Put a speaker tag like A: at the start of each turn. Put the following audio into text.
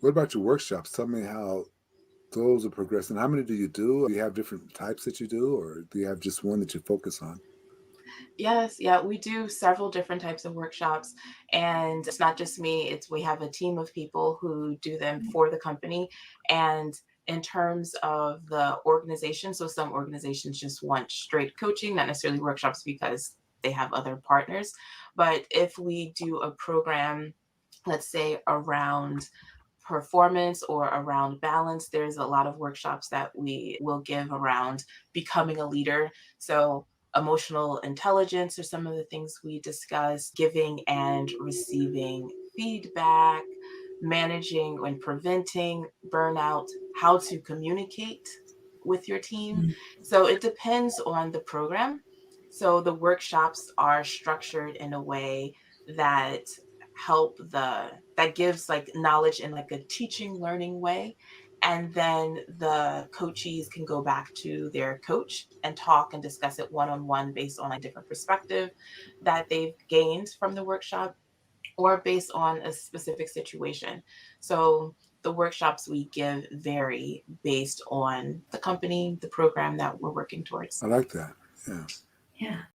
A: What about your workshops? Tell me how those are progressing. How many do you do? Do you have different types that you do, or do you have just one that you focus on?
B: Yes, yeah, we do several different types of workshops, and it's not just me, it's we have a team of people who do them for the company. And in terms of the organization, so some organizations just want straight coaching, not necessarily workshops because they have other partners. But if we do a program, let's say around performance or around balance, there's a lot of workshops that we will give around becoming a leader. So emotional intelligence are some of the things we discuss, giving and receiving feedback, managing and preventing burnout, how to communicate with your team.
A: Mm.
B: So it depends on the program. So the workshops are structured in a way that that gives like knowledge in like a teaching learning way, and then the coachees can go back to their coach and talk and discuss it one on one based on a different perspective that they've gained from the workshop or based on a specific situation. So the workshops we give vary based on the company, the program that we're working towards.
A: I like that. Yeah.
B: Yeah.